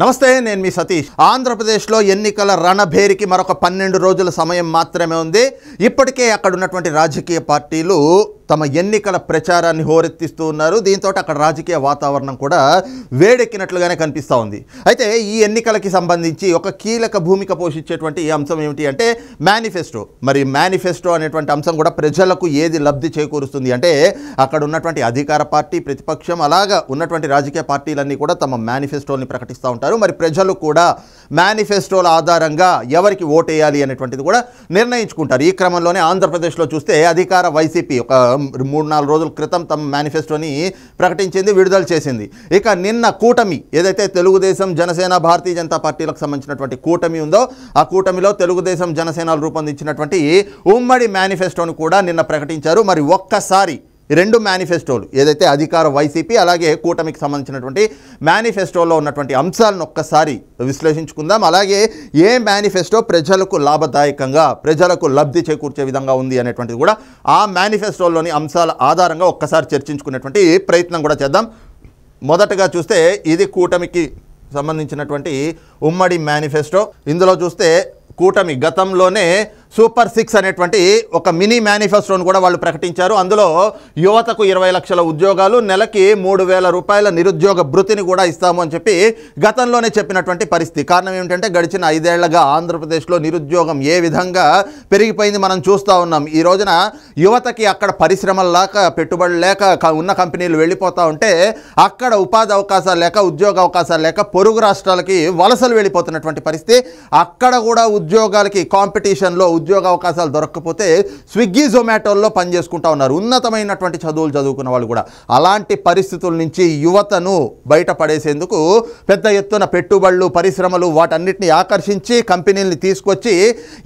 నమస్తే, నేను మీ సతీష్. ఆంధ్రప్రదేశ్లో ఎన్నికల రణభేరికి మరొక 12 రోజుల సమయం మాత్రమే ఉంది. ఇప్పటికే అక్కడ ఉన్నటువంటి రాజకీయ పార్టీలు తమ ఎన్నికల ప్రచారాన్ని హోరెత్తిస్తూ ఉన్నారు. దీంతో అక్కడ రాజకీయ వాతావరణం కూడా వేడెక్కినట్లుగానే కనిపిస్తూ ఉంది. అయితే ఈ ఎన్నికలకి సంబంధించి ఒక కీలక భూమిక పోషించేటువంటి ఈ అంశం ఏమిటి అంటే మేనిఫెస్టో. మరి మేనిఫెస్టో అనేటువంటి అంశం కూడా ప్రజలకు ఏది లబ్ధి చేకూరుస్తుంది అంటే అక్కడ ఉన్నటువంటి అధికార పార్టీ, ప్రతిపక్షం, అలాగా ఉన్నటువంటి రాజకీయ పార్టీలన్నీ కూడా తమ మేనిఫెస్టోని ప్రకటిస్తూ ఉంటారు. మరి ప్రజలు కూడా మేనిఫెస్టోల ఆధారంగా ఎవరికి ఓటేయాలి అనేటువంటిది కూడా నిర్ణయించుకుంటారు. ఈ క్రమంలోనే ఆంధ్రప్రదేశ్లో చూస్తే అధికార వైసీపీ ఒక 3-4 రోజుల క్రితం తమ మేనిఫెస్టోని ప్రకటించింది, విడుదల చేసింది. ఇక నిన్న కూటమి ఏదైతే తెలుగుదేశం, జనసేన, భారతీయ జనతా పార్టీలకు సంబంధించినటువంటి కూటమి ఉందో ఆ కూటమిలో తెలుగుదేశం, జనసేనలు రూపొందించినటువంటి ఉమ్మడి మేనిఫెస్టోని కూడా నిన్న ప్రకటించారు. మరి ఒక్కసారి రెండు మేనిఫెస్టోలు ఏదైతే అధికార వైసీపీ అలాగే కూటమికి సంబంధించినటువంటి మేనిఫెస్టోలో ఉన్నటువంటి అంశాలను ఒక్కసారి విశ్లేషించుకుందాం. అలాగే ఏ మేనిఫెస్టో ప్రజలకు లాభదాయకంగా, ప్రజలకు లబ్ధి చేకూర్చే విధంగా ఉంది అనేటువంటిది కూడా ఆ మేనిఫెస్టోలోని అంశాల ఆధారంగా ఒక్కసారి చర్చించుకునేటువంటి ప్రయత్నం కూడా చేద్దాం. మొదటగా చూస్తే ఇది కూటమికి సంబంధించినటువంటి ఉమ్మడి మేనిఫెస్టో. ఇందులో చూస్తే కూటమి గతంలోనే సూపర్ 6 అనేటువంటి ఒక మినీ మేనిఫెస్టోను కూడా వాళ్ళు ప్రకటించారు. అందులో యువతకు 20 లక్షల ఉద్యోగాలు, నెలకి 3,000 రూపాయల నిరుద్యోగ భృతిని కూడా ఇస్తాము అని చెప్పి గతంలోనే చెప్పినటువంటి పరిస్థితి. కారణం ఏమిటంటే గడిచిన 5 ఏళ్లుగా ఆంధ్రప్రదేశ్లో నిరుద్యోగం ఏ విధంగా పెరిగిపోయింది మనం చూస్తూ ఉన్నాం. ఈ రోజున యువతకి అక్కడ పరిశ్రమలు లేక, పెట్టుబడులు లేక ఉన్న కంపెనీలు వెళ్ళిపోతూ ఉంటే అక్కడ ఉపాధి అవకాశాలు లేక, ఉద్యోగ అవకాశాలు లేక పొరుగు రాష్ట్రాలకి వలసలు వెళ్ళిపోతున్నటువంటి పరిస్థితి. అక్కడ కూడా ఉద్యోగాలకి కాంపిటీషన్లో ఉద్యోగ అవకాశాలు దొరకకపోతే స్విగ్గీ, జొమాటోల్లో పనిచేసుకుంటా ఉన్నారు ఉన్నతమైనటువంటి చదువులు చదువుకున్న వాళ్ళు కూడా. అలాంటి పరిస్థితుల నుంచి యువతను బయటపడేసేందుకు పెద్ద ఎత్తున పెట్టుబడులు, పరిశ్రమలు వాటన్నిటిని ఆకర్షించి కంపెనీల్ని తీసుకొచ్చి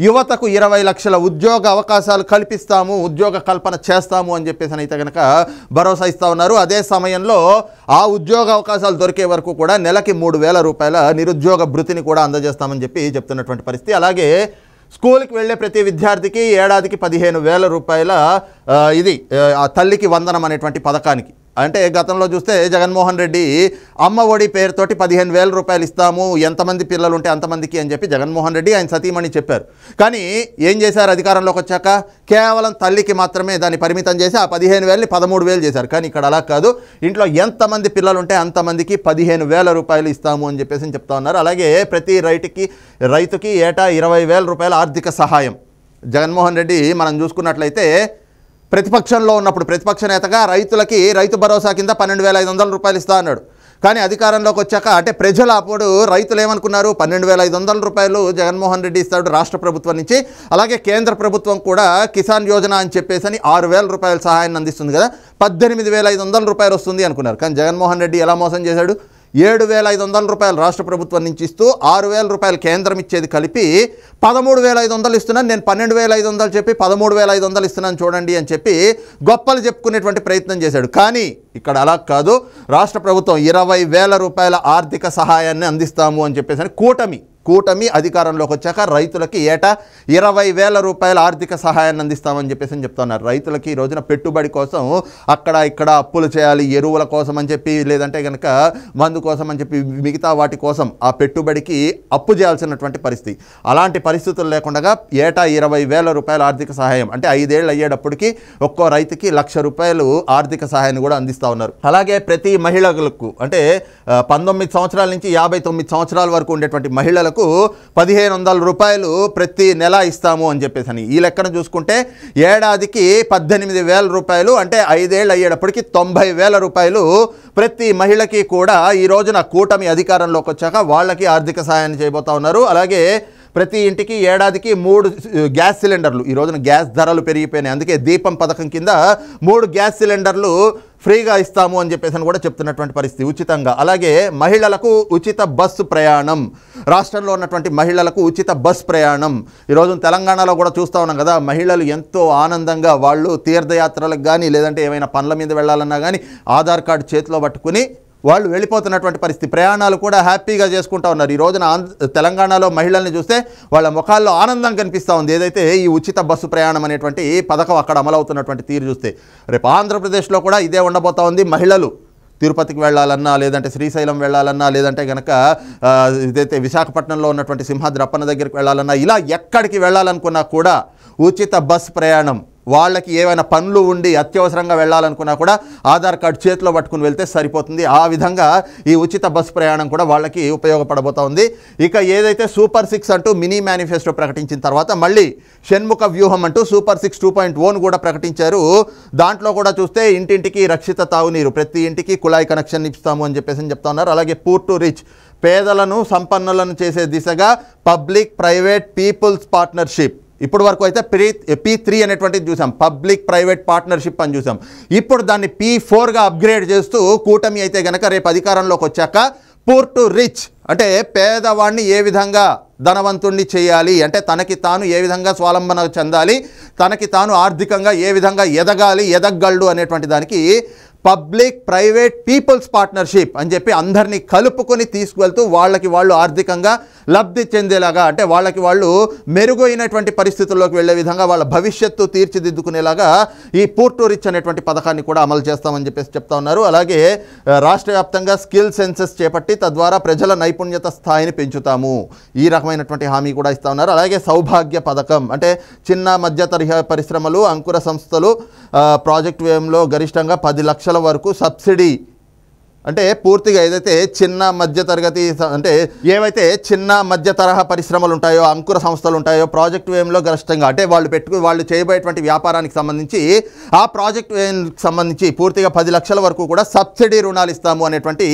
యువతకు 20 లక్షల ఉద్యోగ అవకాశాలు కల్పిస్తాము, ఉద్యోగ కల్పన చేస్తాము అని చెప్పేసి అయితే కనుక భరోసా ఇస్తూ ఉన్నారు. అదే సమయంలో ఆ ఉద్యోగ అవకాశాలు దొరికే వరకు కూడా నెలకి 3,000 రూపాయల నిరుద్యోగ భృతిని కూడా అందజేస్తామని చెప్పి చెప్తున్నటువంటి పరిస్థితి. అలాగే స్కూల్కి వెళ్ళే ప్రతి విద్యార్థికి ఏడాదికి 15,000 రూపాయల ఇది తల్లికి వందనం అనేటువంటి పథకానికి. అంటే గతంలో చూస్తే జగన్మోహన్ రెడ్డి అమ్మ ఒడి పేరుతోటి 15,000 రూపాయలు ఇస్తాము, ఎంతమంది పిల్లలు ఉంటే అంతమందికి అని చెప్పి జగన్మోహన్ రెడ్డి ఆయన సతీమణి చెప్పారు. కానీ ఏం చేశారు అధికారంలోకి వచ్చాక? కేవలం తల్లికి మాత్రమే దాన్ని పరిమితం చేసి ఆ 15,000ని 13,000 చేశారు. కానీ ఇక్కడ అలా కాదు, ఇంట్లో ఎంతమంది పిల్లలు ఉంటే అంతమందికి 15,000 రూపాయలు ఇస్తాము అని చెప్పేసి చెప్తా ఉన్నారు. అలాగే ప్రతి రైతుకి ఏటా 20,000 రూపాయల ఆర్థిక సహాయం. జగన్మోహన్ రెడ్డి మనం చూసుకున్నట్లయితే ప్రతిపక్షంలో ఉన్నప్పుడు ప్రతిపక్ష నేతగా రైతులకి రైతు భరోసా కింద 12,500 రూపాయలు ఇస్తా అన్నాడు. కానీ అధికారంలోకి వచ్చాక అంటే ప్రజలు అప్పుడు రైతులు ఏమనుకున్నారు? 12,500 రూపాయలు జగన్మోహన్ రెడ్డి ఇస్తాడు రాష్ట్ర ప్రభుత్వం నుంచి. అలాగే కేంద్ర ప్రభుత్వం కూడా కిసాన్ యోజన అని చెప్పేసి 6,000 రూపాయల సహాయాన్ని అందిస్తుంది కదా, 18,500 రూపాయలు వస్తుంది అనుకున్నారు. కానీ జగన్మోహన్ రెడ్డి ఎలా మోసం చేశాడు? 7,500 రూపాయలు రాష్ట్ర ప్రభుత్వం నుంచి ఇస్తూ 6,000 రూపాయలు కేంద్రం ఇచ్చేది కలిపి 13,500 ఇస్తున్నాను, నేను 12,500 చెప్పి 13,500 ఇస్తున్నాను చూడండి అని చెప్పి గొప్పలు చెప్పుకునేటువంటి ప్రయత్నం చేశాడు. కానీ ఇక్కడ అలా కాదు, రాష్ట్ర ప్రభుత్వం 20,000 రూపాయల ఆర్థిక సహాయాన్ని అందిస్తాము అని చెప్పేసి కూటమి అధికారంలోకి వచ్చాక రైతులకి ఏటా 20,000 రూపాయల ఆర్థిక సహాయాన్ని అందిస్తామని చెప్పేసి చెప్తున్నారు. రైతులకి ఈ రోజున పెట్టుబడి కోసం అక్కడ ఇక్కడ అప్పులు చేయాలి, ఎరువుల కోసం అని చెప్పి, లేదంటే కనుక మందు కోసం అని చెప్పి, మిగతా వాటి కోసం ఆ పెట్టుబడికి అప్పు చేయాల్సినటువంటి పరిస్థితి. అలాంటి పరిస్థితులు లేకుండా ఏటా 20,000 రూపాయల ఆర్థిక సహాయం అంటే 5 ఏళ్ళు అయ్యేటప్పటికి ఒక్కో రైతుకి 1,00,000 రూపాయలు ఆర్థిక సహాయాన్ని కూడా అందిస్తూ ఉన్నారు. అలాగే ప్రతి మహిళలకు అంటే 19 సంవత్సరాల నుంచి 59 సంవత్సరాల వరకు ఉండేటువంటి మహిళలకు 1,500 రూపాయలు ప్రతి నెల ఇస్తాము అని చెప్పేసి ఈ లెక్కన చూసుకుంటే ఏడాదికి 18,000 రూపాయలు అంటే 5 ఏళ్ళు అయ్యేటప్పటికి 90,000 రూపాయలు ప్రతి మహిళకి కూడా ఈ రోజున కూటమి అధికారంలోకి వచ్చాక వాళ్ళకి ఆర్థిక సహాయాన్ని చేయబోతా ఉన్నారు. అలాగే ప్రతి ఇంటికి ఏడాదికి 3 గ్యాస్ సిలిండర్లు. ఈ రోజున గ్యాస్ ధరలు పెరిగిపోయినాయి, అందుకే దీపం పథకం కింద 3 గ్యాస్ సిలిండర్లు ఫ్రీగా ఇస్తాము అని చెప్పేసి కూడా చెప్తున్నటువంటి పరిస్థితి, ఉచితంగా. అలాగే మహిళలకు ఉచిత బస్సు ప్రయాణం, రాష్ట్రంలో ఉన్నటువంటి మహిళలకు ఉచిత బస్ ప్రయాణం. ఈరోజు తెలంగాణలో కూడా చూస్తూ ఉన్నాం కదా, మహిళలు ఎంతో ఆనందంగా వాళ్ళు తీర్థయాత్రలకు కానీ లేదంటే ఏమైనా పనుల మీద వెళ్ళాలన్నా కానీ ఆధార్ కార్డు చేతిలో పట్టుకుని వాళ్ళు వెళ్ళిపోతున్నటువంటి పరిస్థితి. ప్రయాణాలు కూడా హ్యాపీగా చేసుకుంటూ ఉన్నారు. ఈ రోజున తెలంగాణలో మహిళల్ని చూస్తే వాళ్ళ ముఖాల్లో ఆనందం కనిపిస్తూ ఉంది. ఏదైతే ఈ ఉచిత బస్సు ప్రయాణం అనేటువంటి పథకం అక్కడ అమలవుతున్నటువంటి తీరు చూస్తే రేపు ఆంధ్రప్రదేశ్లో కూడా ఇదే ఉండబోతా ఉంది. మహిళలు తిరుపతికి వెళ్ళాలన్నా, లేదంటే శ్రీశైలం వెళ్ళాలన్నా, లేదంటే కనుక ఇదైతే విశాఖపట్నంలో ఉన్నటువంటి సింహాద్రి అప్పన్న దగ్గరికి వెళ్ళాలన్నా, ఇలా ఎక్కడికి వెళ్ళాలనుకున్నా కూడా ఉచిత బస్ ప్రయాణం. వాళ్ళకి ఏమైనా పనులు ఉండి అత్యవసరంగా వెళ్ళాలనుకున్నా కూడా ఆధార్ కార్డు చేతిలో పట్టుకుని వెళ్తే సరిపోతుంది. ఆ విధంగా ఈ ఉచిత బస్ ప్రయాణం కూడా వాళ్ళకి ఉపయోగపడబోతోంది. ఇక ఏదైతే సూపర్ 6 అంటూ మినీ మేనిఫెస్టో ప్రకటించిన తర్వాత మళ్ళీ షణ్ముఖ వ్యూహం అంటూ సూపర్ 6 2.0 కూడా ప్రకటించారు. దాంట్లో కూడా చూస్తే ఇంటింటికి రక్షిత తాగునీరు, ప్రతి ఇంటికి కుళాయి కనెక్షన్ ఇస్తాము అని చెప్పేసి చెప్తా ఉన్నారు. అలాగే పూర్ టు రిచ్, పేదలను సంపన్నులను చేసే దిశగా పబ్లిక్ ప్రైవేట్ పీపుల్స్ పార్ట్నర్షిప్. ఇప్పుడు వరకు అయితే P3 అనేటువంటిది చూసాం, పబ్లిక్ ప్రైవేట్ పార్ట్నర్షిప్ అని చూసాం. ఇప్పుడు దాన్ని P4గా అప్గ్రేడ్ చేస్తూ కూటమి అయితే కనుక రేపు అధికారంలోకి వచ్చాక పూర్ టు రిచ్ అంటే పేదవాడిని ఏ విధంగా ధనవంతుణ్ణి చేయాలి, అంటే తనకి తాను ఏ విధంగా స్వావలంబన చెందాలి, తనకి తాను ఆర్థికంగా ఏ విధంగా ఎదగగలడు అనేటువంటి దానికి పబ్లిక్ ప్రైవేట్ పీపుల్స్ పార్ట్నర్షిప్ అని చెప్పి అందరినీ కలుపుకొని తీసుకువెళ్తూ వాళ్ళకి వాళ్ళు ఆర్థికంగా లబ్ధి చెందేలాగా, అంటే వాళ్ళకి వాళ్ళు మెరుగైనటువంటి పరిస్థితుల్లోకి వెళ్ళే విధంగా వాళ్ళ భవిష్యత్తు తీర్చిదిద్దుకునేలాగా ఈ పూర్ టు రిచ్ అనేటువంటి పథకాన్ని కూడా అమలు చేస్తామని చెప్పేసి చెప్తా ఉన్నారు. అలాగే రాష్ట్ర వ్యాప్తంగా స్కిల్ సెన్సెస్ చేపట్టి తద్వారా ప్రజల నైపుణ్యత స్థాయిని పెంచుతాము, ఈ రకమైనటువంటి హామీ కూడా ఇస్తా ఉన్నారు. అలాగే సౌభాగ్య పథకం అంటే చిన్న మధ్య తరహా పరిశ్రమలు, అంకుర సంస్థలు ప్రాజెక్ట్ వ్యయంలో గరిష్టంగా 10 లక్షల వరకు సబ్సిడీ, అంటే పూర్తిగా ఏదైతే చిన్న మధ్య తరగతి అంటే ఏవైతే చిన్న మధ్య తరహా పరిశ్రమలు ఉంటాయో, అంకుర సంస్థలు ఉంటాయో, ప్రాజెక్ట్ వ్యయంలో గరిష్టంగా అంటే వాళ్ళు చేయబోయేటువంటి వ్యాపారానికి సంబంధించి ఆ ప్రాజెక్ట్ వ్యయానికి సంబంధించి పూర్తిగా 10 లక్షల వరకు కూడా సబ్సిడీ రుణాలు ఇస్తాము అనేటువంటి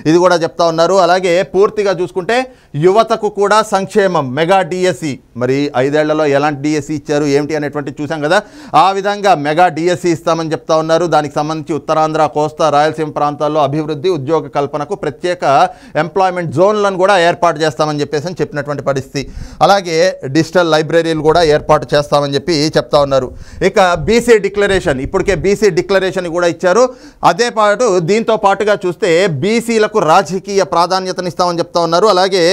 ఇది కూడా చెప్తా ఉన్నారు. అలాగే పూర్తిగా చూసుకుంటే యువతకు కూడా సంక్షేమం, మెగా డిఎస్సి, మరి 5 ఏళ్లలో ఎలాంటి డిఎస్సి ఇచ్చారు ఏమిటి అనేటువంటి చూసాం కదా, ఆ విధంగా మెగా డిఎస్సి ఇస్తామని చెప్తా ఉన్నారు. దానికి సంబంధించి ఉత్తరాంధ్ర, కోస్తా, రాయలసీమ ప్రాంతాల్లో అభివృద్ధి, ఉద్యోగ కల్పనకు ప్రత్యేక ఎంప్లాయ్మెంట్ జోన్లను కూడా ఏర్పాటు చేస్తామని చెప్పేసి చెప్పినటువంటి పరిస్థితి. అలాగే డిజిటల్ లైబ్రరీలు కూడా ఏర్పాటు చేస్తామని చెప్పి చెప్తా ఉన్నారు. ఇక బీసీ డిక్లరేషన్, ఇప్పటికే బీసీ డిక్లరేషన్ కూడా ఇచ్చారు. అదే పాటు దీంతో పాటుగా చూస్తే బీసీలకు రాజకీయ ప్రాధాన్యతనిస్తామని చెప్తా ఉన్నారు. అలాగే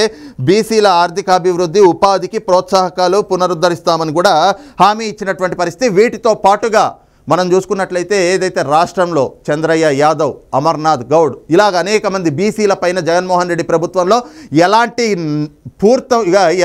బీసీల ఆర్థికాభివృద్ధి, ఉపాధికి ప్రోత్సాహకాలు పునరుద్ధరిస్తామని కూడా హామీ ఇచ్చినటువంటి పరిస్థితి. వీటితో పాటుగా మనం చూసుకున్నట్లయితే ఏదైతే రాష్ట్రంలో చంద్రయ్య యాదవ్, అమర్నాథ్ గౌడ్ ఇలాగ అనేక మంది బీసీల పైన జగన్మోహన్ రెడ్డి ప్రభుత్వంలో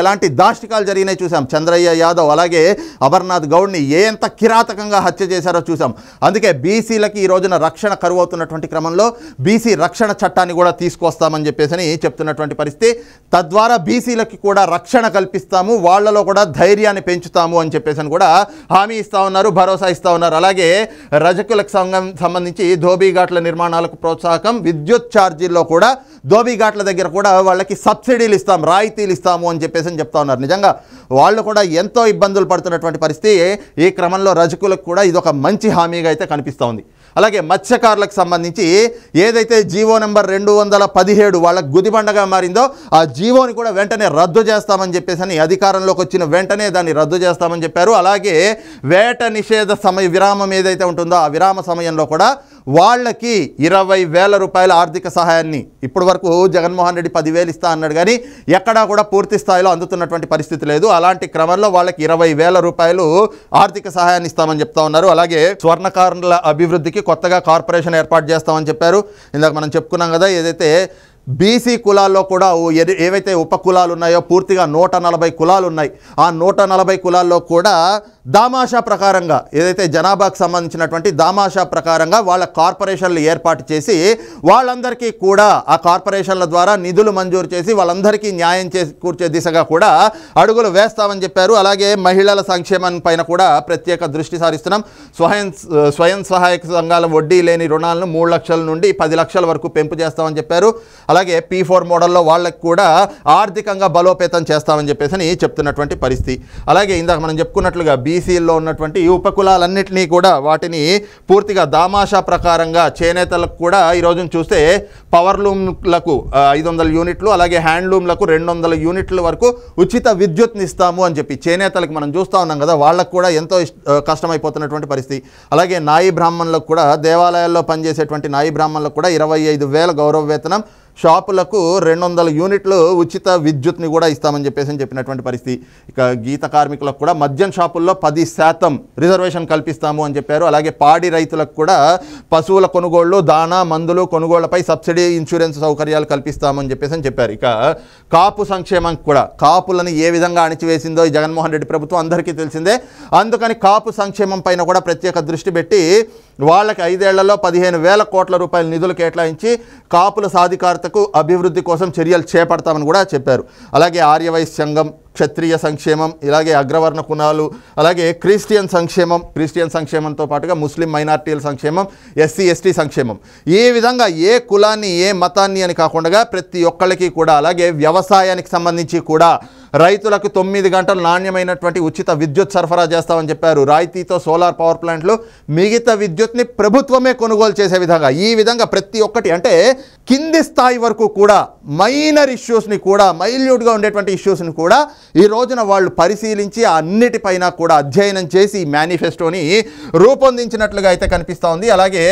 ఎలాంటి దాష్టికాలు జరిగినాయి చూసాం. చంద్రయ్య యాదవ్ అలాగే అమర్నాథ్ గౌడ్ని ఎంత కిరాతకంగా హత్య చేశారో చూసాం. అందుకే బీసీలకి ఈ రోజున రక్షణ కరువు అవుతున్నటువంటి క్రమంలో బీసీ రక్షణ చట్టాన్ని కూడా తీసుకొస్తామని చెప్పేసి చెప్తున్నటువంటి పరిస్థితి. తద్వారా బీసీలకి కూడా రక్షణ కల్పిస్తాము, వాళ్లలో కూడా ధైర్యాన్ని పెంచుతాము అని చెప్పేసి కూడా హామీ ఇస్తా ఉన్నారు, భరోసా ఇస్తా ఉన్నారు. అలాగే రజకులకు సంబంధించి ధోబీఘాట్ల నిర్మాణాలకు ప్రోత్సాహకం, విద్యుత్ ఛార్జీల్లో కూడా ధోబీఘాట్ల దగ్గర కూడా వాళ్ళకి సబ్సిడీలు ఇస్తాం, రాయితీలు ఇస్తాము అని చెప్పేసి చెప్తా ఉన్నారు. నిజంగా వాళ్ళు కూడా ఎంతో ఇబ్బందులు పడుతున్నటువంటి పరిస్థితి. ఈ క్రమంలో రజకులకు కూడా ఇది ఒక మంచి హామీగా అయితే కనిపిస్తూ ఉంది. అలాగే మత్స్యకారులకు సంబంధించి ఏదైతే జీవో నెంబర్ 217 వాళ్ళకు గుదిబండగా మారిందో ఆ జీవోని కూడా వెంటనే రద్దు చేస్తామని చెప్పేసి అధికారంలోకి వచ్చిన వెంటనే దాన్ని రద్దు చేస్తామని చెప్పారు. అలాగే వేట నిషేధ విరామం ఏదైతే ఉంటుందో ఆ విరామ సమయంలో కూడా వాళ్ళకి 20,000 రూపాయల ఆర్థిక సహాయాన్ని, ఇప్పటి వరకు జగన్మోహన్ రెడ్డి 10,000 ఇస్తా అన్నాడు కానీ ఎక్కడా కూడా పూర్తి స్థాయిలో అందుతున్నటువంటి పరిస్థితి లేదు. అలాంటి క్రమంలో వాళ్ళకి 20,000 రూపాయలు ఆర్థిక సహాయాన్ని ఇస్తామని చెప్తా ఉన్నారు. అలాగే స్వర్ణకారుల అభివృద్ధికి కొత్తగా కార్పొరేషన్ ఏర్పాటు చేస్తామని చెప్పారు. ఇందాక మనం చెప్పుకున్నాం కదా, ఏదైతే బీసీ కులాల్లో కూడా ఏవైతే ఉప కులాలు ఉన్నాయో పూర్తిగా 140 కులాలు ఉన్నాయి. ఆ 140 కులాల్లో కూడా దామాషా ప్రకారంగా ఏదైతే జనాభాకు సంబంధించినటువంటి దామాషా ప్రకారంగా వాళ్ళ కార్పొరేషన్లు ఏర్పాటు చేసి వాళ్ళందరికీ కూడా ఆ కార్పొరేషన్ల ద్వారా నిధులు మంజూరు చేసి వాళ్ళందరికీ న్యాయం చేకూర్చే దిశగా కూడా అడుగులు వేస్తామని చెప్పారు. అలాగే మహిళల సంక్షేమం పైన కూడా ప్రత్యేక దృష్టి సారిస్తున్నాం. స్వయం సహాయక సంఘాల వడ్డీ లేని రుణాలను 3 లక్షల నుండి 10 లక్షల వరకు పెంపు చేస్తామని చెప్పారు. అలాగే P4 మోడల్లో వాళ్ళకి కూడా ఆర్థికంగా బలోపేతం చేస్తామని చెప్పేసి చెప్తున్నటువంటి పరిస్థితి. అలాగే ఇందాక మనం చెప్పుకున్నట్లుగా బీసీల్లో ఉన్నటువంటి ఈ ఉపకులాలన్నింటినీ కూడా వాటిని పూర్తిగా దామాషా ప్రకారంగా చేనేతలకు కూడా ఈ రోజున చూస్తే పవర్ లూమ్లకు 500 యూనిట్లు, అలాగే హ్యాండ్లూమ్లకు 200 యూనిట్ల వరకు ఉచిత విద్యుత్ని ఇస్తాము అని చెప్పి చేనేతలకు మనం చూస్తూ ఉన్నాం కదా, వాళ్ళకు కూడా ఎంతో కష్టమైపోతున్నటువంటి పరిస్థితి. అలాగే నాయి బ్రాహ్మణులకు కూడా దేవాలయాల్లో పనిచేసేటువంటి నాయి బ్రాహ్మణులకు కూడా 25,000 గౌరవ వేతనం, షాపులకు 200 యూనిట్లు ఉచిత విద్యుత్ని కూడా ఇస్తామని చెప్పినటువంటి పరిస్థితి. ఇక గీత కార్మికులకు కూడా మద్యం షాపుల్లో 10% రిజర్వేషన్ కల్పిస్తాము అని చెప్పారు. అలాగే పాడి రైతులకు కూడా పశువుల కొనుగోళ్లు, దానా, మందులు కొనుగోళ్లపై సబ్సిడీ, ఇన్సూరెన్స్ సౌకర్యాలు కల్పిస్తామని చెప్పారు. ఇక కాపు సంక్షేమం కూడా, కాపులను ఏ విధంగా అణిచివేసిందో ఈ జగన్మోహన్ రెడ్డి ప్రభుత్వం అందరికీ తెలిసిందే. అందుకని కాపు సంక్షేమం పైన కూడా ప్రత్యేక దృష్టి పెట్టి వాళ్ళకి 5 ఏళ్లలో 15,000 కోట్ల రూపాయల నిధులు కేటాయించి కాపుల సాధికారతకు, అభివృద్ధి కోసం చర్యలు చేపడతామని కూడా చెప్పారు. అలాగే ఆర్యవైశ్య సంఘం, క్షత్రియ సంక్షేమం, ఇలాగే అగ్రవర్ణ కులాలు, అలాగే క్రిస్టియన్ సంక్షేమంతో పాటుగా ముస్లిం మైనార్టీల సంక్షేమం, ఎస్సీ ఎస్టీ సంక్షేమం, ఈ విధంగా ఏ కులాన్ని ఏ మతాన్ని అని కాకుండా ప్రతి ఒక్కళ్ళకి కూడా, అలాగే వ్యవసాయానికి సంబంధించి కూడా రైతులకు 9 గంటలు నాణ్యమైనటువంటి ఉచిత విద్యుత్ సరఫరా చేస్తామని చెప్పారు. రాయితీతో సోలార్ పవర్ ప్లాంట్లు, మిగతా విద్యుత్ని ప్రభుత్వమే కొనుగోలు చేసే విధంగా, ఈ విధంగా ప్రతి ఒక్కటి అంటే కింది స్థాయి వరకు కూడా మైనర్ ఇష్యూస్ని కూడా, మైల్యూట్గా ఉండేటువంటి ఇష్యూస్ని కూడా ఈ రోజున వాళ్ళు పరిశీలించి అన్నిటిపైన కూడా అధ్యయనం చేసి మేనిఫెస్టోని రూపొందించినట్లుగా అయితే కనిపిస్తూ ఉంది. అలాగే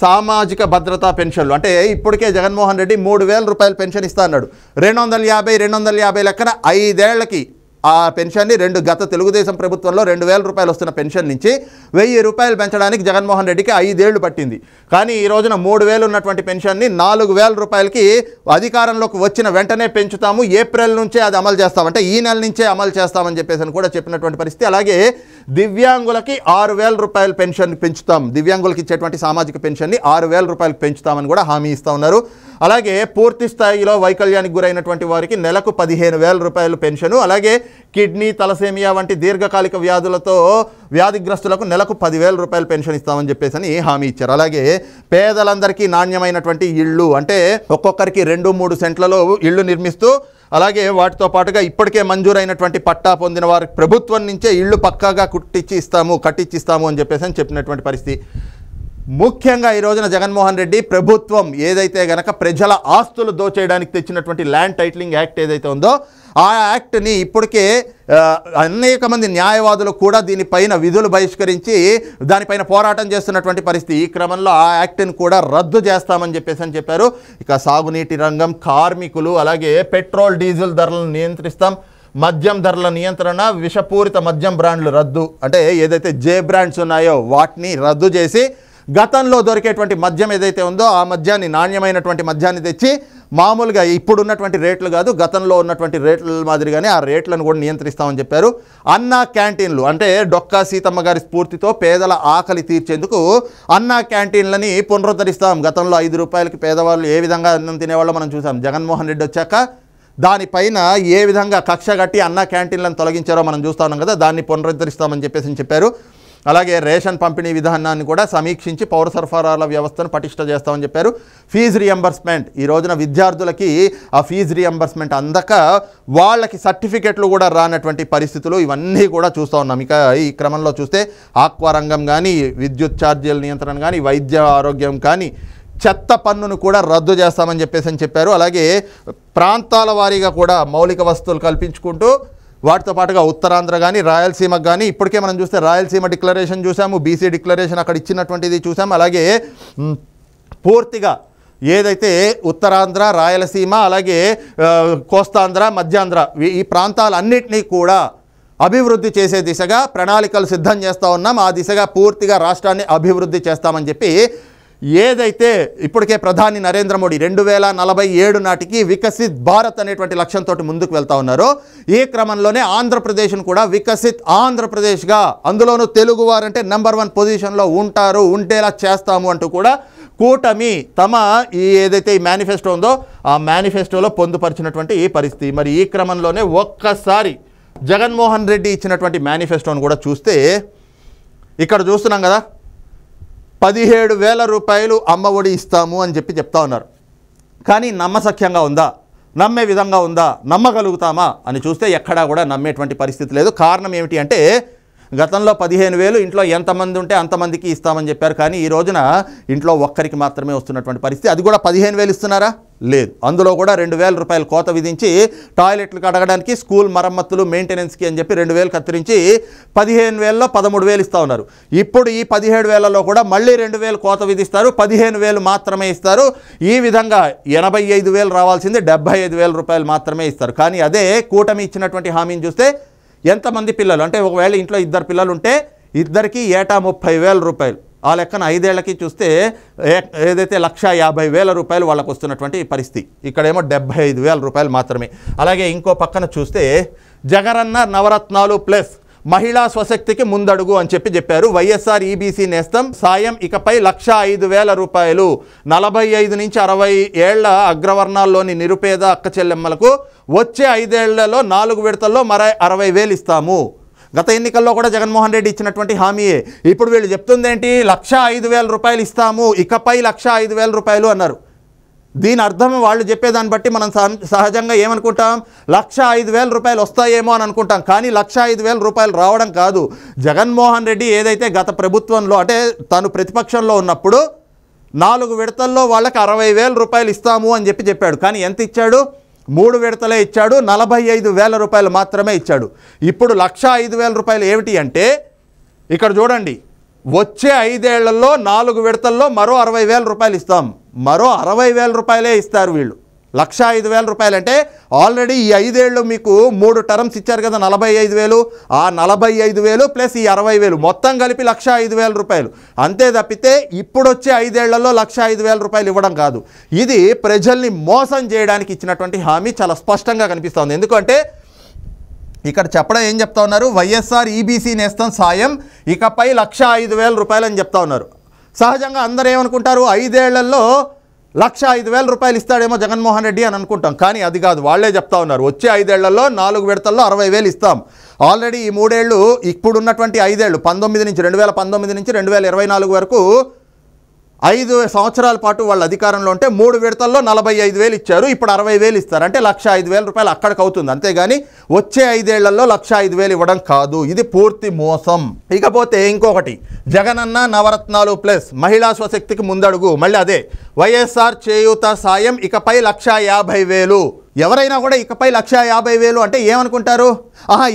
సామాజిక భద్రతా పెన్షన్లు అంటే ఇప్పటికే జగన్మోహన్ రెడ్డి 3,000 రూపాయల పెన్షన్ ఇస్తా అన్నాడు. 250 లెక్కన 5 ఏళ్లకి ఆ పెన్షన్ని గత తెలుగుదేశం ప్రభుత్వంలో 2,000 రూపాయలు వస్తున్న పెన్షన్ నుంచి 1,000 రూపాయలు పెంచడానికి జగన్మోహన్ రెడ్డికి 5 ఏళ్లు పట్టింది. కానీ ఈ రోజున 3,000 ఉన్నటువంటి పెన్షన్ని 4,000 రూపాయలకి అధికారంలోకి వచ్చిన వెంటనే పెంచుతాము, ఏప్రిల్ నుంచే అది అమలు చేస్తామంటే ఈ నెల నుంచే అమలు చేస్తామని కూడా చెప్పినటువంటి పరిస్థితి. అలాగే దివ్యాంగులకి 6,000 రూపాయల పెన్షన్ పెంచుతాం, దివ్యాంగులకి ఇచ్చేటువంటి సామాజిక పెన్షన్ని 6,000 రూపాయలకు పెంచుతామని కూడా హామీ ఇస్తూ ఉన్నారు. అలాగే పూర్తి స్థాయిలో వైకల్యానికి గురైనటువంటి వారికి నెలకు 15,000 రూపాయలు పెన్షను, అలాగే కిడ్నీ, తలసేమియా వంటి దీర్ఘకాలిక వ్యాధిగ్రస్తులకు నెలకు 10,000 రూపాయలు పెన్షన్ ఇస్తామని చెప్పేసి హామీ ఇచ్చారు. అలాగే పేదలందరికీ నాణ్యమైనటువంటి ఇళ్ళు అంటే ఒక్కొక్కరికి 2-3 సెంట్లలో ఇళ్ళు నిర్మిస్తూ, అలాగే వాటితో పాటుగా ఇప్పటికే మంజూరైనటువంటి పట్టా పొందిన వారికి ప్రభుత్వం నుంచే ఇళ్ళు పక్కాగా కట్టించిస్తాము అని చెప్పినటువంటి పరిస్థితి. ముఖ్యంగా ఈ రోజున జగన్మోహన్ రెడ్డి ప్రభుత్వం ఏదైతే గనక ప్రజల ఆస్తులు దోచేయడానికి తెచ్చినటువంటి ల్యాండ్ టైటిలింగ్ యాక్ట్ ఏదైతే ఉందో ఆ యాక్ట్ని ఇప్పటికే అనేక మంది న్యాయవాదులు కూడా దీనిపైన విధులు బహిష్కరించి దానిపైన పోరాటం చేస్తున్నటువంటి పరిస్థితి. ఈ క్రమంలో ఆ యాక్ట్ని కూడా రద్దు చేస్తామని చెప్పారు. ఇక సాగునీటి రంగం, కార్మికులు, అలాగే పెట్రోల్, డీజిల్ ధరలను నియంత్రిస్తాం, మద్యం ధరల నియంత్రణ, విషపూరిత మద్యం బ్రాండ్లు రద్దు అంటే ఏదైతే జే బ్రాండ్స్ ఉన్నాయో వాటిని రద్దు చేసి గతంలో దొరికేటువంటి మద్యం ఏదైతే ఉందో ఆ మద్యాన్ని, నాణ్యమైనటువంటి మద్యాన్ని తెచ్చి మామూలుగా ఇప్పుడున్నటువంటి రేట్లు కాదు గతంలో ఉన్నటువంటి రేట్ల మాదిరిగానే ఆ రేట్లను కూడా నియంత్రిస్తామని చెప్పారు. అన్నా క్యాంటీన్లు అంటే డొక్కా సీతమ్మ గారి స్ఫూర్తితో పేదల ఆకలి తీర్చేందుకు అన్నా క్యాంటీన్లని పునరుద్ధరిస్తాం. గతంలో 5 రూపాయలకి పేదవాళ్ళు ఏ విధంగా అన్నం తినేవాళ్ళో మనం చూసాం. జగన్మోహన్ రెడ్డి వచ్చాక దానిపైన ఏ విధంగా కక్ష కట్టి అన్నా క్యాంటీన్లను తొలగించారో మనం చూస్తూ ఉన్నాం కదా, దాన్ని పునరుద్ధరిస్తామని చెప్పారు. అలాగే రేషన్ పంపిణీ విధానాన్ని కూడా సమీక్షించి పౌర సరఫరాల వ్యవస్థను పటిష్ట చేస్తామని చెప్పారు. ఫీజు రియంబర్స్మెంట్, ఈ రోజున విద్యార్థులకి ఆ ఫీజు రియంబర్స్మెంట్ అందక వాళ్ళకి సర్టిఫికెట్లు కూడా రానటువంటి పరిస్థితులు ఇవన్నీ కూడా చూస్తూ ఉన్నాం. ఇక ఈ క్రమంలో చూస్తే ఆక్వా రంగం కానీ, విద్యుత్ ఛార్జీల నియంత్రణ కానీ, వైద్య ఆరోగ్యం కానీ, చెత్త పన్నును కూడా రద్దు చేస్తామని చెప్పారు. అలాగే ప్రాంతాల వారీగా కూడా మౌలిక వసతులు కల్పించుకుంటూ వాటితో పాటుగా ఉత్తరాంధ్ర కానీ, రాయలసీమకు కానీ, ఇప్పటికే మనం చూస్తే రాయలసీమ డిక్లరేషన్ చూసాము, బీసీ డిక్లరేషన్ అక్కడ ఇచ్చినటువంటిది చూసాము. అలాగే పూర్తిగా ఏదైతే ఉత్తరాంధ్ర, రాయలసీమ, అలాగే కోస్తాంధ్ర, మధ్యాంధ్ర ఈ ప్రాంతాలన్నింటినీ కూడా అభివృద్ధి చేసే దిశగా ప్రణాళికలు సిద్ధం చేస్తూ ఉన్నాం. ఆ దిశగా పూర్తిగా రాష్ట్రాన్ని అభివృద్ధి చేస్తామని చెప్పి ఏదైతే ఇప్పటికే ప్రధాని నరేంద్ర మోడీ 2047 నాటికి వికసిత్ భారత్ అనేటువంటి లక్ష్యంతో ముందుకు వెళ్తా ఉన్నారో ఈ క్రమంలోనే ఆంధ్రప్రదేశ్ను కూడా వికసిత్ ఆంధ్రప్రదేశ్గా, అందులోనూ తెలుగువారంటే నెంబర్ 1 పొజిషన్లో ఉండేలా చేస్తాము అంటూ కూడా కూటమి తమ ఏదైతే ఈ మేనిఫెస్టో ఉందో ఆ మేనిఫెస్టోలో పొందుపరిచినటువంటి ఈ పరిస్థితి. మరి ఈ క్రమంలోనే ఒక్కసారి జగన్మోహన్ రెడ్డి ఇచ్చినటువంటి మేనిఫెస్టోను కూడా చూస్తే ఇక్కడ చూస్తున్నాం కదా, 17,000 రూపాయలు అమ్మ ఒడి ఇస్తాము అని చెప్తా ఉన్నారు. కానీ నమ్మసఖ్యంగా ఉందా, నమ్మే విధంగా ఉందా, నమ్మగలుగుతామా అని చూస్తే ఎక్కడా కూడా నమ్మేటువంటి పరిస్థితి లేదు. కారణం ఏమిటి అంటే గతంలో 15,000 ఇంట్లో ఎంతమంది ఉంటే అంతమందికి ఇస్తామని చెప్పారు. కానీ ఈ రోజున ఇంట్లో ఒక్కరికి మాత్రమే వస్తున్నటువంటి పరిస్థితి. అది కూడా 15,000 ఇస్తున్నారా? లేదు. అందులో కూడా 2,000 రూపాయలు కోత విధించి టాయిలెట్లు కడగడానికి, స్కూల్ మరమ్మతులు, మెయింటెనెన్స్కి అని చెప్పి 2,000 కత్తిరించి 15,000లో 13,000 ఇస్తూ ఉన్నారు. ఇప్పుడు ఈ 17,000లో కూడా మళ్ళీ 2,000 కోత విధిస్తారు, 15,000 మాత్రమే ఇస్తారు. ఈ విధంగా 85,000 రావాల్సింది 75,000 రూపాయలు మాత్రమే ఇస్తారు. కానీ అదే కూటమి ఇచ్చినటువంటి హామీని చూస్తే ఎంతమంది పిల్లలు అంటే ఒకవేళ ఇంట్లో 2 పిల్లలు ఉంటే ఇద్దరికి ఏటా 30,000 రూపాయలు. ఆ లెక్కన 5 ఏళ్లకి చూస్తే ఏదైతే 1,50,000 రూపాయలు వాళ్ళకు వస్తున్నటువంటి పరిస్థితి. ఇక్కడేమో 75,000 రూపాయలు మాత్రమే. అలాగే ఇంకో పక్కన చూస్తే జగనన్న నవరత్నాలు ప్లస్ మహిళా స్వశక్తికి ముందడుగు అని చెప్పారు. వైఎస్ఆర్ ఈబీసీ నేస్తం సాయం ఇకపై 1,05,000 రూపాయలు. 45 నుంచి 60 ఏళ్ల అగ్రవర్ణాల్లోని నిరుపేద అక్క చెల్లెమ్మలకు వచ్చే 5 ఏళ్లలో 4 విడతల్లో మరో 60,000 ఇస్తాము. గత ఎన్నికల్లో కూడా జగన్మోహన్ రెడ్డి ఇచ్చినటువంటి హామీయే. ఇప్పుడు వీళ్ళు చెప్తుంది ఏంటి? 1,05,000 రూపాయలు ఇస్తాము, ఇకపై 1,05,000 రూపాయలు అన్నారు. దీని అర్థం వాళ్ళు చెప్పేదాన్ని బట్టి మనం సహజంగా ఏమనుకుంటాం? 1,05,000 రూపాయలు వస్తాయేమో అని అనుకుంటాం. కానీ 1,05,000 రూపాయలు రావడం కాదు. జగన్మోహన్ రెడ్డి ఏదైతే గత ప్రభుత్వంలో అంటే తను ప్రతిపక్షంలో ఉన్నప్పుడు 4 విడతల్లో వాళ్ళకి 60,000 రూపాయలు ఇస్తాము అని చెప్పాడు. కానీ ఎంత ఇచ్చాడు? 3 విడతలే ఇచ్చాడు, 45,000 రూపాయలు మాత్రమే ఇచ్చాడు. ఇప్పుడు 1,05,000 రూపాయలు ఏమిటి అంటే ఇక్కడ చూడండి, వచ్చే 5 ఏళ్లలో 4 విడతల్లో మరో 60,000 రూపాయలు ఇస్తాం. మరో 60,000 రూపాయలే ఇస్తారు వీళ్ళు. 1,05,000 రూపాయలు అంటే ఆల్రెడీ ఈ 5 ఏళ్ళు మీకు 3 టర్మ్స్ ఇచ్చారు కదా, 45,000. ఆ 45,000 ప్లస్ ఈ 60,000 మొత్తం కలిపి 1,05,000 రూపాయలు. అంతే తప్పితే ఇప్పుడు వచ్చే 5 ఏళ్లలో 1,05,000 రూపాయలు ఇవ్వడం కాదు. ఇది ప్రజల్ని మోసం చేయడానికి ఇచ్చినటువంటి హామీ చాలా స్పష్టంగా కనిపిస్తోంది. ఎందుకంటే ఇక్కడ చెప్పడం ఏం చెప్తా ఉన్నారు? వైఎస్ఆర్ ఈబీసీ నేస్తం సాయం ఇకపై 1,05,000 రూపాయలు అని చెప్తా ఉన్నారు. సహజంగా అందరూ ఏమనుకుంటారు? 5 ఏళ్లలో 1,05,000 రూపాయలు ఇస్తాడేమో జగన్మోహన్ రెడ్డి అని అనుకుంటాం. కానీ అది కాదు. వాళ్లే చెప్తా ఉన్నారు వచ్చే 5 ఏళ్లలో 4 విడతల్లో 60,000 ఇస్తాం. ఆల్రెడీ ఈ 3 ఏళ్ళు ఇప్పుడున్నటువంటి 5 ఏళ్ళు 2019 నుంచి 2024 వరకు 5 సంవత్సరాల పాటు వాళ్ళ అధికారంలో ఉంటే 3 విడతల్లో 45,000 ఇచ్చారు. ఇప్పుడు 60,000 ఇస్తారు. అంటే 1,05,000 రూపాయలు అక్కడికి అవుతుంది. అంతేగాని వచ్చే 5 ఏళ్లలో 105,000 ఇవ్వడం కాదు. ఇది పూర్తి మోసం. ఇకపోతే ఇంకొకటి, జగనన్న నవరత్నాలు ప్లస్ మహిళా స్వశక్తికి ముందడుగు. మళ్ళీ అదే వైఎస్ఆర్ చేయూత సాయం ఇకపై 1,50,000. ఎవరైనా కూడా ఇకపై 1,50,000 అంటే ఏమనుకుంటారు?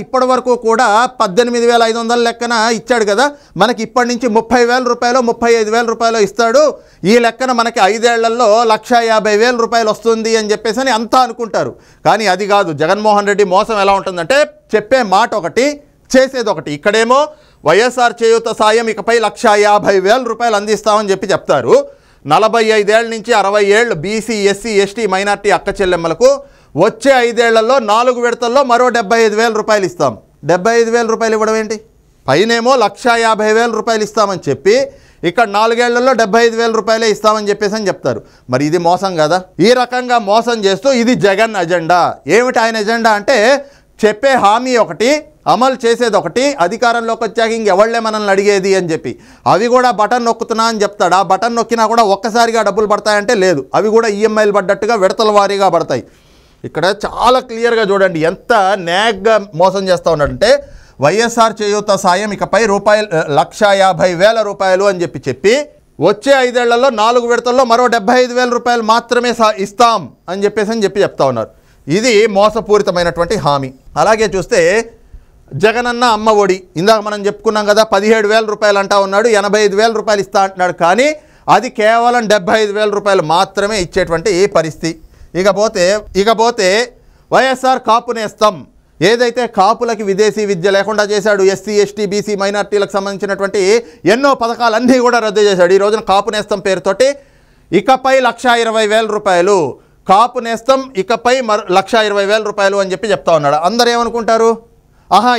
ఇప్పటి వరకు కూడా 18,500 లెక్కన ఇచ్చాడు కదా, మనకి ఇప్పటి నుంచి 30,000 రూపాయలు 35,000 రూపాయలు ఇస్తాడు. ఈ లెక్కన మనకి 5 ఏళ్లలో 1,50,000 రూపాయలు వస్తుంది అని చెప్పేసి అంతా అనుకుంటారు. కానీ అది కాదు. జగన్మోహన్ రెడ్డి మోసం ఎలా ఉంటుందంటే చెప్పే మాట ఒకటి, చేసేది ఒకటి. ఇక్కడేమో వైఎస్ఆర్ చేయూత సాయం ఇకపై 1,50,000 రూపాయలు అందిస్తామని చెప్తారు. 45 ఏళ్ళ నుంచి 60 ఏళ్ళు బీసీ, ఎస్సీ, ఎస్టీ, మైనార్టీ అక్క చెల్లెమ్మలకు వచ్చే 5 ఏళ్లలో 4 విడతల్లో మరో 75,000 రూపాయలు ఇస్తాం. 75,000 రూపాయలు ఇవ్వడం ఏంటి? పైనేమో 1,50,000 రూపాయలు ఇస్తామని చెప్పి ఇక్కడ 4 ఏళ్లలో 75,000 రూపాయలే ఇస్తామని చెప్తారు. మరి ఇది మోసం కదా? ఈ రకంగా మోసం చేస్తూ ఇది జగన్ అజెండా. ఏమిటి ఆయన ఎజెండా అంటే చెప్పే హామీ ఒకటి, అమలు చేసేది ఒకటి, అధికారంలోకి వచ్చాక ఇంకెవళ్లే మనల్ని అడిగేది అని చెప్పి అవి కూడా బటన్ నొక్కుతున్నా అని చెప్తాడు. ఆ బటన్ నొక్కినా కూడా ఒక్కసారిగా డబ్బులు పడతాయంటే లేదు, అవి కూడా ఈఎంఐలు పడ్డట్టుగా విడతల వారీగా పడతాయి. ఇక్కడ చాలా క్లియర్గా చూడండి ఎంత నేగ్గా మోసం చేస్తూ ఉన్నాడంటే వైఎస్ఆర్ చేయూత సాయం ఇకపై 1,50,000 రూపాయలు అని చెప్పి వచ్చే 5 ఏళ్లలో 4 విడతల్లో మరో 75,000 రూపాయలు మాత్రమే ఇస్తాం అని చెప్తా ఉన్నారు. ఇది మోసపూరితమైనటువంటి హామీ. అలాగే చూస్తే జగనన్న అమ్మ ఒడి ఇందాక మనం చెప్పుకున్నాం కదా, 17,000 రూపాయలు అంటా ఉన్నాడు, 85,000 రూపాయలు ఇస్తా అంటున్నాడు. కానీ అది కేవలం 75,000 రూపాయలు మాత్రమే ఇచ్చేటువంటి పరిస్థితి. ఇకపోతే వైఎస్ఆర్ కాపు నేస్తం ఏదైతే కాపులకి విదేశీ విద్య లేకుండా చేశాడు, ఎస్సీ, ఎస్టీ, బీసీ, మైనార్టీలకు సంబంధించినటువంటి ఎన్నో పథకాలన్నీ కూడా రద్దు చేశాడు. ఈ రోజున కాపు నేస్తం పేరుతోటి ఇకపై 1,20,000 రూపాయలు, కాపు నేస్తం ఇకపై 1,20,000 రూపాయలు అని చెప్తా ఉన్నాడు. అందరూ ఏమనుకుంటారు?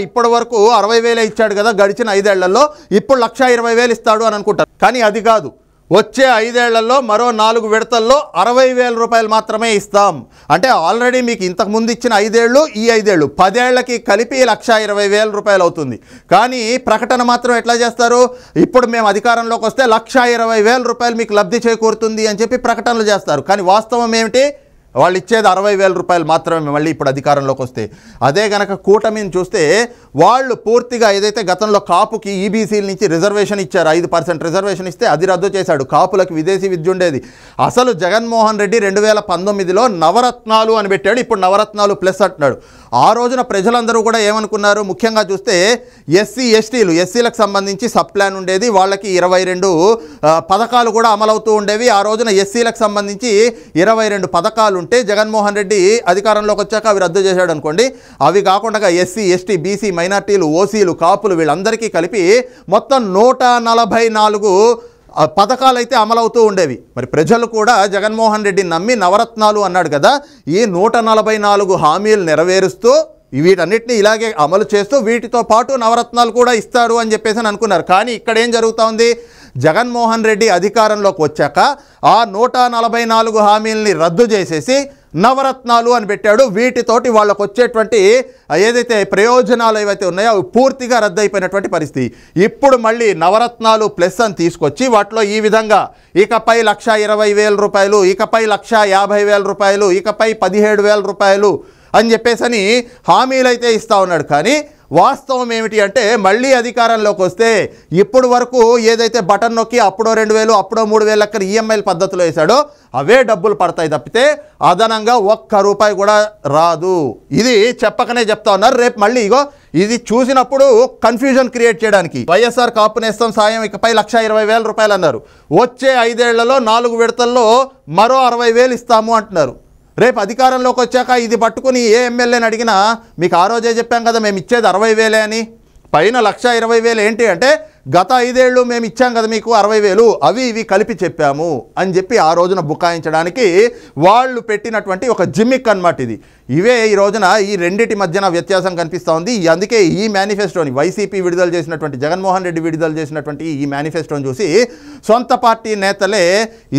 ఇప్పటి వరకు 60,000 ఇచ్చాడు కదా గడిచిన 5 ఏళ్లలో, ఇప్పుడు 1,20,000 ఇస్తాడు అని అనుకుంటారు. కానీ అది కాదు. వచ్చే 5 ఏళ్లలో మరో 4 విడతల్లో 60,000 రూపాయలు మాత్రమే ఇస్తాం. అంటే ఆల్రెడీ మీకు ఇంతకుముందు ఇచ్చిన 5 ఏళ్ళు, ఈ 5 ఏళ్ళు 10 ఏళ్లకి కలిపి 1,20,000 రూపాయలు అవుతుంది. కానీ ప్రకటన మాత్రం ఎట్లా చేస్తారు? ఇప్పుడు మేము అధికారంలోకి వస్తే 1,20,000 రూపాయలు మీకు లబ్ధి చేకూరుతుంది అని చెప్పి ప్రకటనలు చేస్తారు. కానీ వాస్తవం ఏమిటి? వాళ్ళు ఇచ్చేది 60,000 రూపాయలు మాత్రమే మళ్ళీ ఇప్పుడు అధికారంలోకి వస్తే. అదే గనక కూటమిని చూస్తే వాళ్ళు పూర్తిగా ఏదైతే గతంలో కాపుకి ఈబీసీల నుంచి రిజర్వేషన్ ఇచ్చారు, 5% రిజర్వేషన్ ఇస్తే అది రద్దు చేశాడు. కాపులకు విదేశీ విద్య ఉండేది. అసలు జగన్మోహన్ రెడ్డి 2019లో నవరత్నాలు అని పెట్టాడు, ఇప్పుడు నవరత్నాలు ప్లస్ అంటున్నాడు. ఆ రోజున ప్రజలందరూ కూడా ఏమనుకున్నారు, ముఖ్యంగా చూస్తే ఎస్సీలకు సంబంధించి సబ్ ప్లాన్ ఉండేది, వాళ్ళకి 22 పథకాలు కూడా అమలవుతూ ఉండేవి. ఆ రోజున ఎస్సీలకు సంబంధించి 22 పథకాలు ఉంటే జగన్మోహన్ రెడ్డి అధికారంలోకి వచ్చాక అవి రద్దు చేశాడు అనుకోండి. అవి కాకుండా ఎస్సీ, ఎస్టీ, బీసీ, మైనార్టీలు, ఓసీలు, కాపులు వీళ్ళందరికీ కలిపి మొత్తం 144 పథకాలు అయితే అమలవుతూ ఉండేవి. మరి ప్రజలు కూడా జగన్మోహన్ రెడ్డిని నమ్మి నవరత్నాలు అన్నాడు కదా, ఈ 144 హామీలు నెరవేరుస్తూ వీటన్నిటిని ఇలాగే అమలు చేస్తూ వీటితో పాటు నవరత్నాలు కూడా ఇస్తారు అని చెప్పేసి అనుకున్నారు. కానీ ఇక్కడ ఏం జరుగుతూ ఉంది, జగన్మోహన్ రెడ్డి అధికారంలోకి వచ్చాక ఆ 144 హామీలని రద్దు చేసేసి నవరత్నాలు అని పెట్టాడు. వీటితోటి వాళ్ళకు వచ్చేటువంటి ఏదైతే ప్రయోజనాలు ఏవైతే ఉన్నాయో అవి పూర్తిగా రద్దయిపోయినటువంటి పరిస్థితి. ఇప్పుడు మళ్ళీ నవరత్నాలు ప్లస్ అని తీసుకొచ్చి వాటిలో ఈ విధంగా ఇకపై 1,20,000 రూపాయలు, ఇకపై 1,50,000 రూపాయలు, ఇకపై 17,000 రూపాయలు అని చెప్పేసి హామీలు అయితే ఇస్తూ ఉన్నాడు. కానీ వాస్తవం ఏమిటి అంటే మళ్ళీ అధికారంలోకి వస్తే ఇప్పుడు వరకు ఏదైతే బటన్ నొక్కి అప్పుడో 2,000 అప్పుడో 3,000 లెక్కన ఈఎంఐల పద్ధతిలో వేశాడో అవే డబ్బులు పడతాయి తప్పితే అదనంగా ఒక్క రూపాయి కూడా రాదు. ఇది చెప్పకనే చెప్తా ఉన్నారు. రేపు మళ్ళీ ఇగో ఇది చూసినప్పుడు కన్ఫ్యూజన్ క్రియేట్ చేయడానికి వైఎస్ఆర్ కాపు నేస్తం సాయం ఇకపై 1,20,000 రూపాయలు అన్నారు. వచ్చే 5 ఏళ్లలో 4 విడతల్లో మరో 60,000 ఇస్తాము అంటున్నారు. రేపు అధికారంలోకి వచ్చాక ఇది పట్టుకుని ఏ ఎమ్మెల్యేని అడిగినా మీకు ఆ రోజే చెప్పాం కదా మేము ఇచ్చేది 60,000 అని, పైన 1,20,000 ఏంటి అంటే గత 5 ఏళ్ళు మేము ఇచ్చాం కదా మీకు 60,000 అవి ఇవి కలిపి చెప్పాము అని చెప్పి ఆ రోజున బుకాయించడానికి వాళ్ళు పెట్టినటువంటి ఒక జిమ్మిక్ అన్నమాట ఇది. ఇవే ఈ రోజున ఈ రెండిటి మధ్యన వ్యత్యాసం కనిపిస్తూ ఉంది. అందుకే ఈ మేనిఫెస్టోని వైసీపీ విడుదల చేసినటువంటి జగన్మోహన్ రెడ్డి విడుదల చేసినటువంటి ఈ మేనిఫెస్టోని చూసి సొంత పార్టీ నేతలే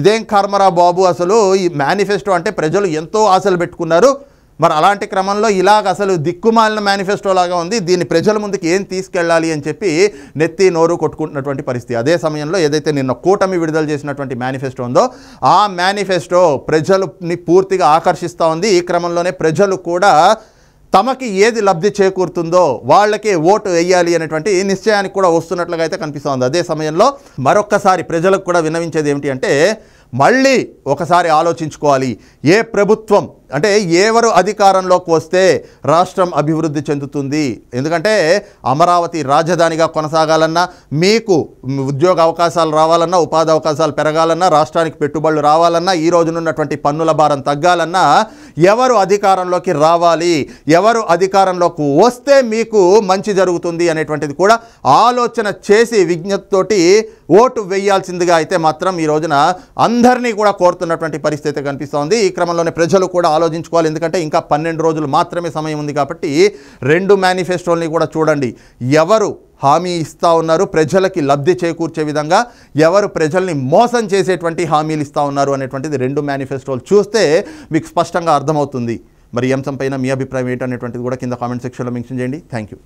ఇదేం కర్మరా బాబు, అసలు ఈ మేనిఫెస్టో అంటే ప్రజలు ఎంతో ఆశలు పెట్టుకున్నారు, మరి అలాంటి క్రమంలో ఇలాగ అసలు దిక్కుమాలిన మేనిఫెస్టో లాగా ఉంది, దీన్ని ప్రజల ముందుకు ఏం తీసుకెళ్ళాలి అని చెప్పి నెత్తి నోరు కొట్టుకుంటున్నటువంటి పరిస్థితి. అదే సమయంలో ఏదైతే నిన్న కూటమి విడుదల చేసినటువంటి మేనిఫెస్టో ఉందో ఆ మేనిఫెస్టో ప్రజలని పూర్తిగా ఆకర్షిస్తూ ఉంది. ఈ క్రమంలోనే ప్రజలు కూడా తమకి ఏది లబ్ధి చేకూరుతుందో వాళ్ళకే ఓటు వేయాలి అనేటువంటి నిశ్చయానికి కూడా వస్తున్నట్లుగా అయితే కనిపిస్తోంది. అదే సమయంలో మరొక్కసారి ప్రజలకు కూడా విన్నవించేది ఏమిటి అంటే మళ్ళీ ఒకసారి ఆలోచించుకోవాలి. ఏ ప్రభుత్వం అంటే ఎవరు అధికారంలోకి వస్తే రాష్ట్రం అభివృద్ధి చెందుతుంది. ఎందుకంటే అమరావతి రాజధానిగా కొనసాగాలన్నా, మీకు ఉద్యోగ అవకాశాలు రావాలన్నా, ఉపాధి అవకాశాలు పెరగాలన్నా, రాష్ట్రానికి పెట్టుబడులు రావాలన్నా, ఈ రోజునున్నటువంటి పన్నుల భారం తగ్గాలన్నా ఎవరు అధికారంలోకి రావాలి, ఎవరు అధికారంలోకి వస్తే మీకు మంచి జరుగుతుంది అనేటువంటిది కూడా ఆలోచన చేసి విజ్ఞతతోటి ఓటు వేయాల్సిందిగా అయితే మాత్రం ఈ రోజున అందరినీ కూడా కోరుతున్నటువంటి పరిస్థితి కనిపిస్తోంది. ఈ క్రమంలోనే ప్రజలు కూడా ఆలోచించుకోవాలి. ఎందుకంటే ఇంకా 12 రోజులు మాత్రమే సమయం ఉంది కాబట్టి 2 మేనిఫెస్టోల్ని కూడా చూడండి. ఎవరు హామీ ఇస్తూ ఉన్నారు ప్రజలకి లబ్ధి చేకూర్చే విధంగా, ఎవరు ప్రజల్ని మోసం చేసేటువంటి హామీలు ఇస్తూ ఉన్నారు అనేటువంటిది 2 మేనిఫెస్టోలు చూస్తే మీకు స్పష్టంగా అర్థమవుతుంది. మరి ఈ అంశంపైన మీ అభిప్రాయం ఏంటనేటువంటిది కూడా కింద కామెంట్ సెక్షన్లో మెన్షన్ చేయండి. Thank you.